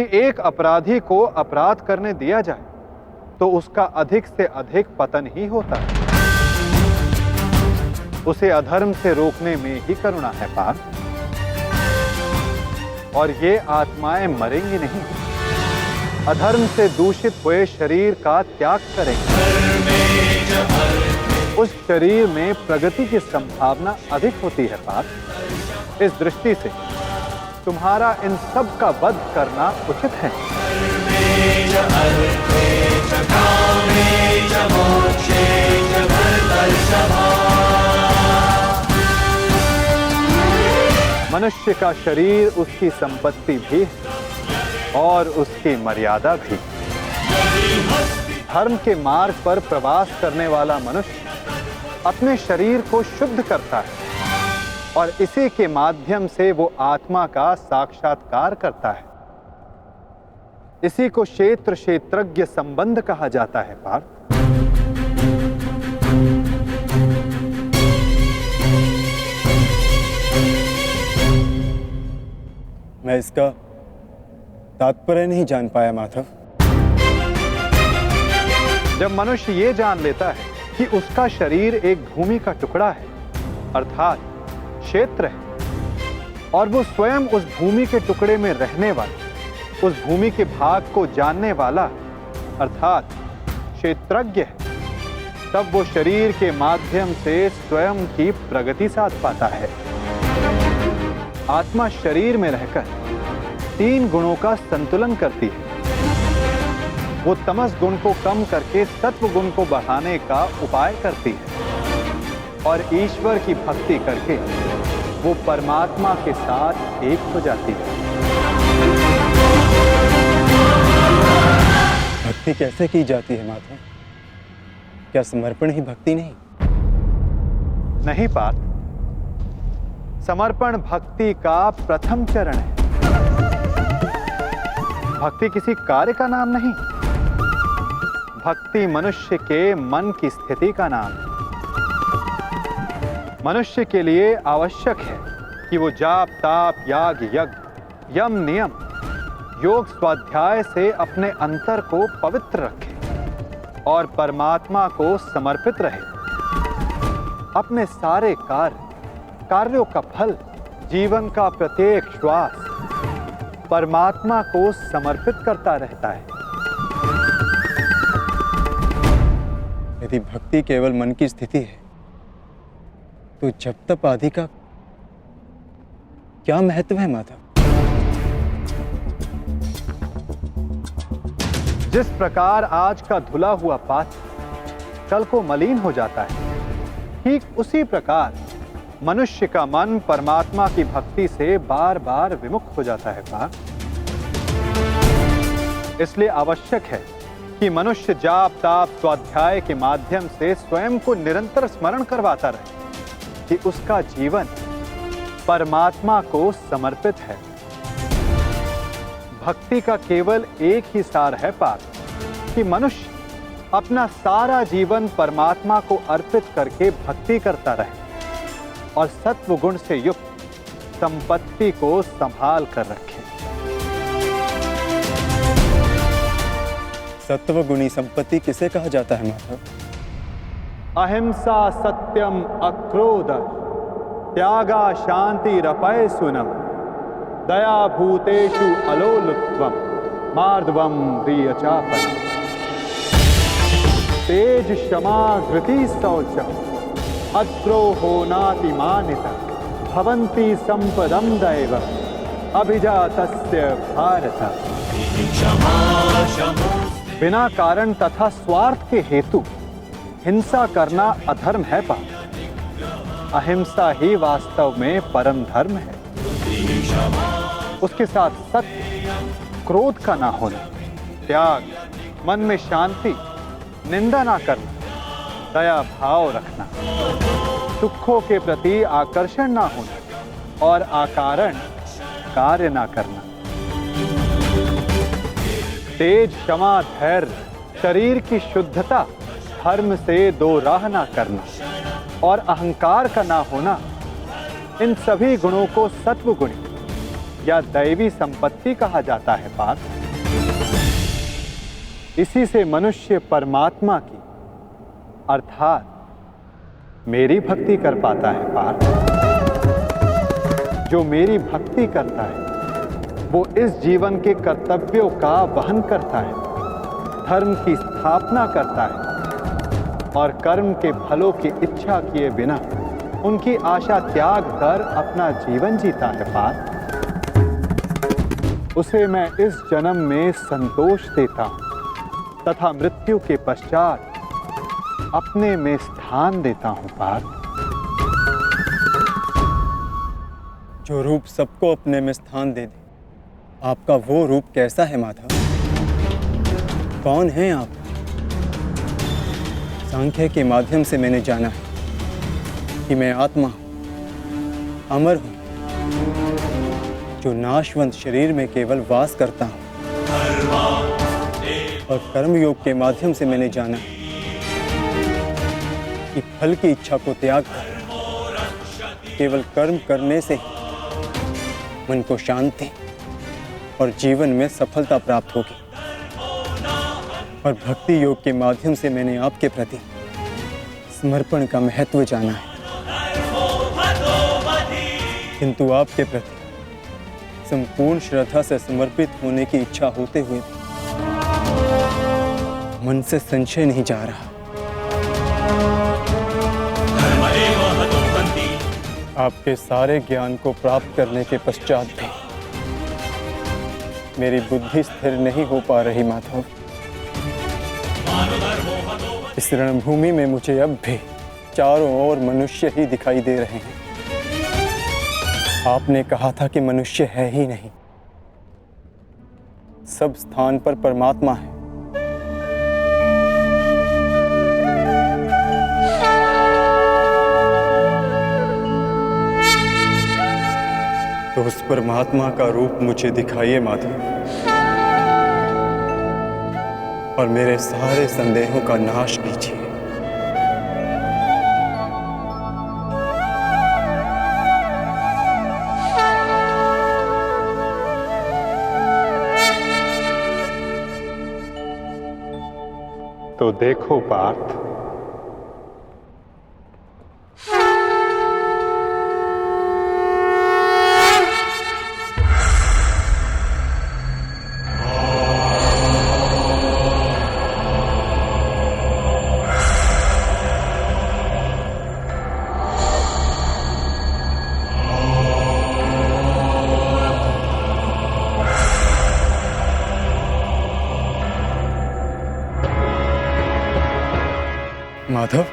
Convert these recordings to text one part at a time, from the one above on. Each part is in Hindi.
एक अपराधी को अपराध करने दिया जाए तो उसका अधिक से अधिक पतन ही होता है। उसे अधर्म से रोकने में ही करुणा है पार्थ। और ये आत्माएं मरेंगी नहीं, अधर्म से दूषित हुए शरीर का त्याग करेंगे। उस शरीर में प्रगति की संभावना अधिक होती है पार्थ। इस दृष्टि से तुम्हारा इन सब का वध करना उचित है। मनुष्य का शरीर उसकी संपत्ति भी है और उसकी मर्यादा भी। धर्म के मार्ग पर प्रवास करने वाला मनुष्य अपने शरीर को शुद्ध करता है और इसी के माध्यम से वो आत्मा का साक्षात्कार करता है। इसी को क्षेत्र क्षेत्रज्ञ संबंध कहा जाता है पार्थ। मैं इसका तात्पर्य नहीं जान पाया माधव। जब मनुष्य ये जान लेता है कि उसका शरीर एक भूमि का टुकड़ा है, अर्थात क्षेत्र है, और वो स्वयं उस भूमि के टुकड़े में रहने वाला, उस भूमि के भाग को जानने वाला, अर्थात क्षेत्रज्ञ है, तब वो शरीर के माध्यम से स्वयं की प्रगति साध पाता है। आत्मा शरीर में रहकर 3 गुणों का संतुलन करती है। वो तमस गुण को कम करके सत्व गुण को बढ़ाने का उपाय करती है और ईश्वर की भक्ति करके वो परमात्मा के साथ एक हो जाती है। भक्ति कैसे की जाती है माधव? क्या समर्पण ही भक्ति नहीं? नहीं पार्थ, समर्पण भक्ति का प्रथम चरण है। भक्ति किसी कार्य का नाम नहीं, भक्ति मनुष्य के मन की स्थिति का नाम है। मनुष्य के लिए आवश्यक है कि वो जाप ताप याग यज्ञ यम नियम योग स्वाध्याय से अपने अंतर को पवित्र रखे और परमात्मा को समर्पित रहे। अपने सारे कार्यों का फल, जीवन का प्रत्येक श्वास परमात्मा को समर्पित करता रहता है। यदि भक्ति केवल मन की स्थिति है तो जप तप आदि का क्या महत्व है माधव? जिस प्रकार आज का धुला हुआ पात्र कल को मलिन हो जाता है, ठीक उसी प्रकार मनुष्य का मन परमात्मा की भक्ति से बार बार विमुख हो जाता है पार्थ। इसलिए आवश्यक है कि मनुष्य जाप ताप स्वाध्याय के माध्यम से स्वयं को निरंतर स्मरण करवाता रहे कि उसका जीवन परमात्मा को समर्पित है। भक्ति का केवल एक ही सार है पार्थ कि मनुष्य अपना सारा जीवन परमात्मा को अर्पित करके भक्ति करता रहे और सत्व गुण से युक्त संपत्ति को संभाल कर रखे। सत्व गुणी संपत्ति किसे कहा जाता है माधव? अहिंसा सत्यम अक्रोध त्यागा शांति रपय सुनम दया भूतेषु अलोलुत्वम मार्दवम प्रियचापन तेज क्षमा धृति शौचम अद्रोहो नातिमानिता भवन्ति संपदम दैव अभिजातस्य भारत। बिना कारण तथा स्वार्थ के हेतु हिंसा करना अधर्म है पार्थ। अहिंसा ही वास्तव में परम धर्म है। उसके साथ सत्य, क्रोध का ना होना, त्याग, मन में शांति, निंदा ना करना, दया भाव रखना, सुखों के प्रति आकर्षण ना होना और अकारण कार्य ना करना। तेज क्षमा धैर्य, शरीर की शुद्धता, धर्म से दो राह ना करना और अहंकार का ना होना, इन सभी गुणों को सत्व गुणी या दैवी संपत्ति कहा जाता है पार्थ। इसी से मनुष्य परमात्मा की अर्थात मेरी भक्ति कर पाता है पार्थ। जो मेरी भक्ति करता है वो इस जीवन के कर्तव्यों का वहन करता है, धर्म की स्थापना करता है और कर्म के फलों की इच्छा किए बिना उनकी आशा त्याग कर अपना जीवन जीता है पार्थ। उसे मैं इस जन्म में संतोष देता हूं तथा मृत्यु के पश्चात अपने में स्थान देता हूं पार्थ। जो रूप सबको अपने में स्थान दे दे, आपका वो रूप कैसा है माधव? कौन है आप? सांख्य के माध्यम से मैंने जाना है कि मैं आत्मा हूं, अमर हूं, जो नाशवंत शरीर में केवल वास करता हूं। और कर्मयोग के माध्यम से मैंने जाना है कि फल की इच्छा को त्याग कर केवल कर्म करने से ही मन को शांति और जीवन में सफलता प्राप्त होगी। और भक्ति योग के माध्यम से मैंने आपके प्रति समर्पण का महत्व जाना है। किंतु आपके प्रति संपूर्ण श्रद्धा से समर्पित होने की इच्छा होते हुए मन से संशय नहीं जा रहा। आपके सारे ज्ञान को प्राप्त करने के पश्चात भी मेरी बुद्धि स्थिर नहीं हो पा रही माधव। इस रणभूमि में मुझे अब भी चारों ओर मनुष्य ही दिखाई दे रहे हैं। आपने कहा था कि मनुष्य है ही नहीं, सब स्थान पर परमात्मा है। तो उस परमात्मा का रूप मुझे दिखाइए माधव, और मेरे सारे संदेहों का नाश कीजिए। तो देखो पार्थ, माधव,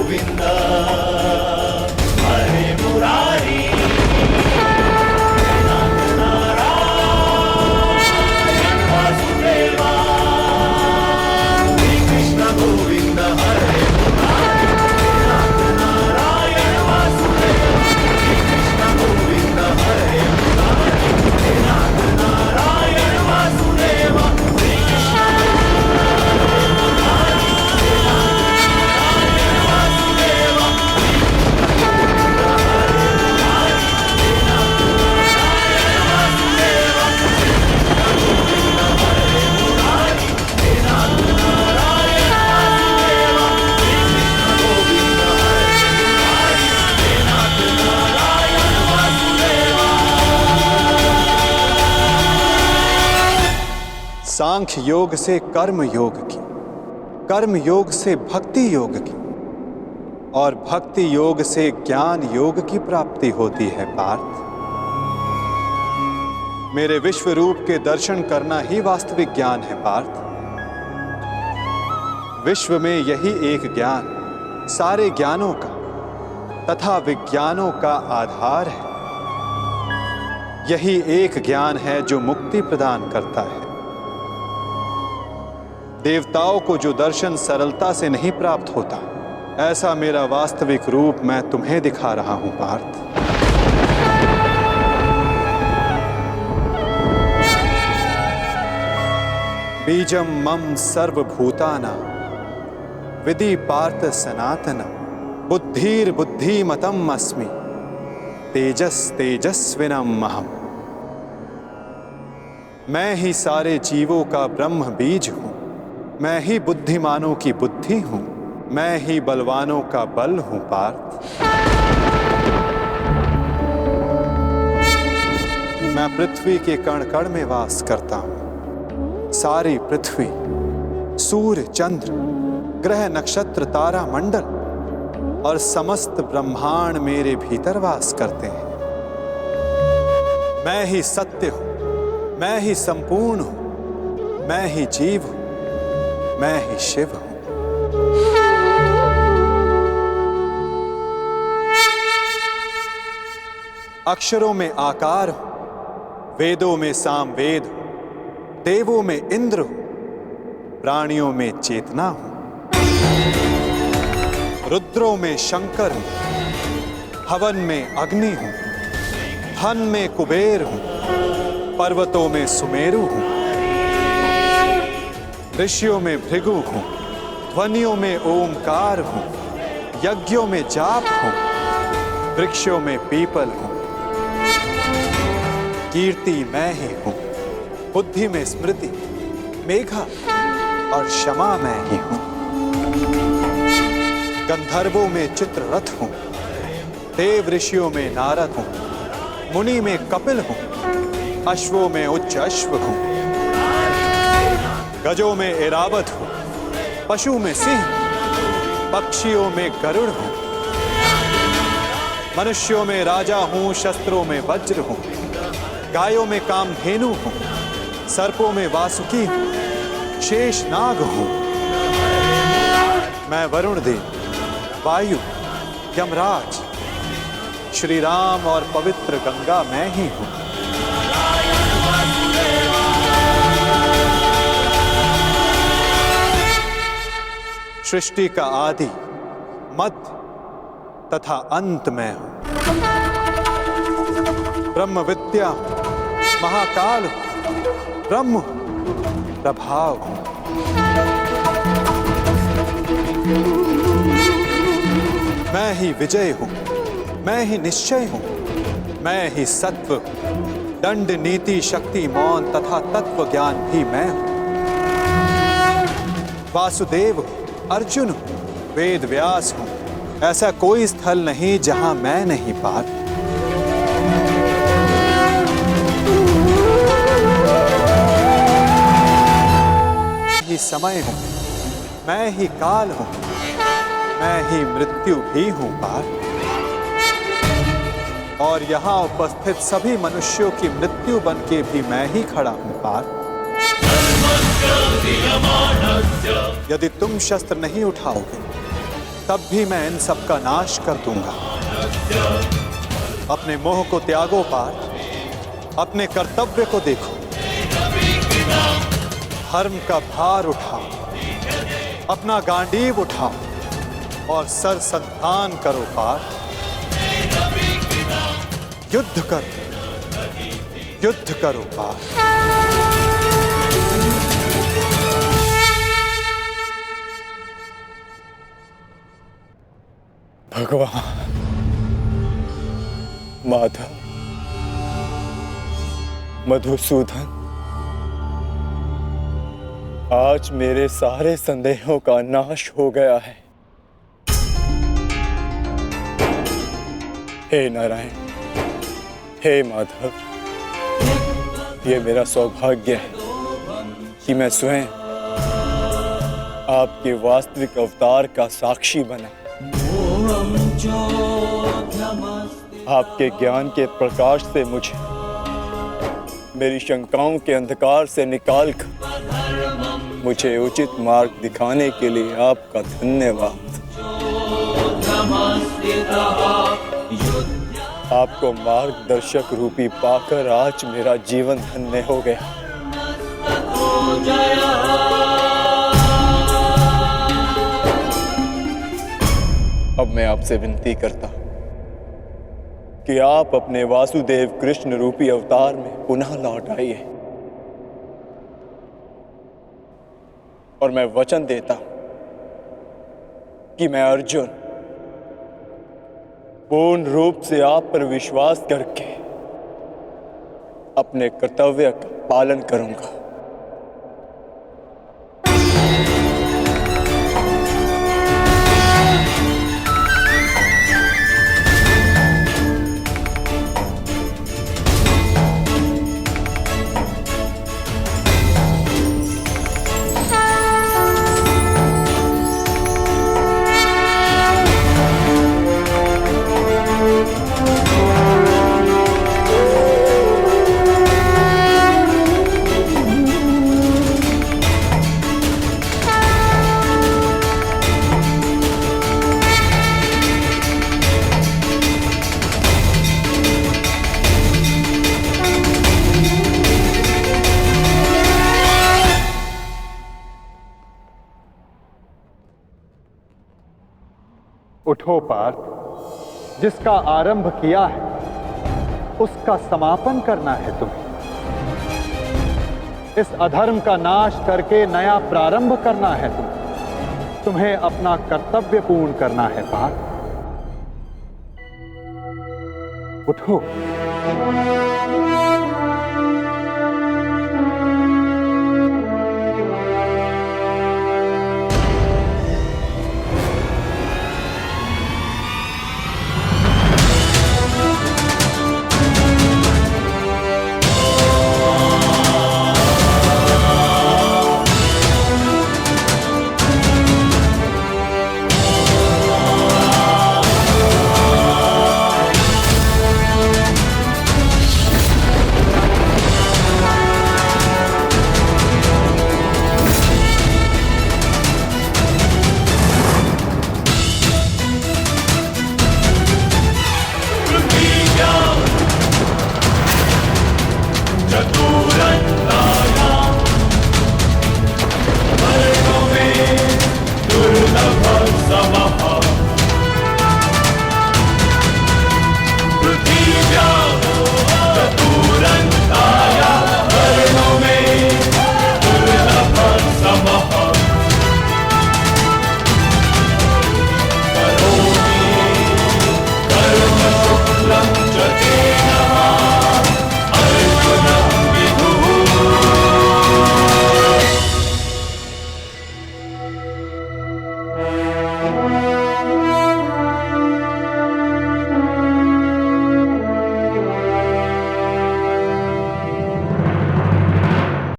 गोविंद हरे मुरारी नाथ नारायण वासुदेवा श्री कृष्ण गोविंद हरे मुरारी नाथ नारायण वासुदेवा श्री कृष्ण गोविंद हरे मुरारी नाथ नारायण वासुदेवा श्री कृष्ण सांख्य योग से कर्म योग की, कर्म योग से भक्ति योग की और भक्ति योग से ज्ञान योग की प्राप्ति होती है पार्थ। मेरे विश्व रूप के दर्शन करना ही वास्तविक ज्ञान है पार्थ। विश्व में यही एक ज्ञान सारे ज्ञानों का तथा विज्ञानों का आधार है। यही एक ज्ञान है जो मुक्ति प्रदान करता है। देवताओं को जो दर्शन सरलता से नहीं प्राप्त होता, ऐसा मेरा वास्तविक रूप मैं तुम्हें दिखा रहा हूं पार्थ। बीजम मम सर्वभूतानां विधि पार्थ सनातनम बुद्धिर बुद्धिमतम अस्मि तेजस तेजस्विनम महम। मैं ही सारे जीवों का ब्रह्म बीज हूं, मैं ही बुद्धिमानों की बुद्धि हूं, मैं ही बलवानों का बल हूं पार्थ। मैं पृथ्वी के कण कण में वास करता हूं। सारी पृथ्वी, सूर्य, चंद्र, ग्रह, नक्षत्र, तारा मंडल और समस्त ब्रह्मांड मेरे भीतर वास करते हैं। मैं ही सत्य हूं, मैं ही संपूर्ण हूं, मैं ही जीव हूं, मैं ही शिव हूं। अक्षरों में आकार हूं, वेदों में सामवेद हूं, देवों में इंद्र हूं, प्राणियों में चेतना हूं, रुद्रों में शंकर हूं, हवन में अग्नि हूं, धन में कुबेर हूं, पर्वतों में सुमेरु हूं, ऋषियों में भृगु हूं, ध्वनियों में ओमकार हूं, यज्ञों में जाप हूं, वृक्षों में पीपल हूं, कीर्ति मैं ही हूं, बुद्धि में स्मृति, मेघा और क्षमा मैं ही हूं, गंधर्वों में चित्ररथ हूं, देव ऋषियों में नारद हूं, मुनि में कपिल हूं, अश्वों में उच्च अश्व हूं, गजों में ऐरावत हूं, पशु में सिंह, पक्षियों में गरुड़ हूं, मनुष्यों में राजा हूं, शस्त्रों में वज्र हूं, गायों में कामधेनु हूं, सर्पों में वासुकी हूं, शेषनाग हूं। मैं वरुण देव, वायु, यमराज, श्री राम और पवित्र गंगा मैं ही हूं। सृष्टि का आदि, मध्य तथा अंत मैं हूं। ब्रह्म विद्या हूं, महाकाल हूं, ब्रह्म हूं, प्रभाव हूं। मैं ही विजय हूं, मैं ही निश्चय हूं, मैं ही सत्व हूं, दंड, नीति, शक्ति, मौन तथा तत्व ज्ञान भी मैं हूं। वासुदेव हूं, अर्जुन हूं, वेद व्यास हूं, ऐसा कोई स्थल नहीं जहां मैं नहीं पार्थ। ही समय हूं, मैं ही काल हूं, मैं ही मृत्यु भी हूं पार्थ। और यहां उपस्थित सभी मनुष्यों की मृत्यु बन के भी मैं ही खड़ा हूं पार्थ। यदि तुम शस्त्र नहीं उठाओगे तब भी मैं इन सब का नाश कर दूंगा। अपने मोह को त्यागो पार्थ, अपने कर्तव्य को देखो, धर्म का भार उठाओ, अपना गांडीव उठाओ और सरसंधान करो पार्थ। युद्ध करो, युद्ध करो पार्थ। भगवान माधव, मधुसूदन, आज मेरे सारे संदेहों का नाश हो गया है। हे नारायण, हे माधव, ये मेरा सौभाग्य है कि मैं स्वयं आपके वास्तविक अवतार का साक्षी बना। आपके ज्ञान के प्रकाश से मुझे मेरी शंकाओं के अंधकार से निकालकर मुझे उचित मार्ग दिखाने के लिए आपका धन्यवाद। आपको मार्गदर्शक रूपी पाकर आज मेरा जीवन धन्य हो गया। अब मैं आपसे विनती करता हूं कि आप अपने वासुदेव कृष्ण रूपी अवतार में पुनः लौट आइए और मैं वचन देता हूं कि मैं अर्जुन पूर्ण रूप से आप पर विश्वास करके अपने कर्तव्य का पालन करूंगा। उठो पार्थ, जिसका आरंभ किया है उसका समापन करना है तुम्हें। इस अधर्म का नाश करके नया प्रारंभ करना है तुम्हें। तुम्हें अपना कर्तव्य पूर्ण करना है पार्थ। उठो।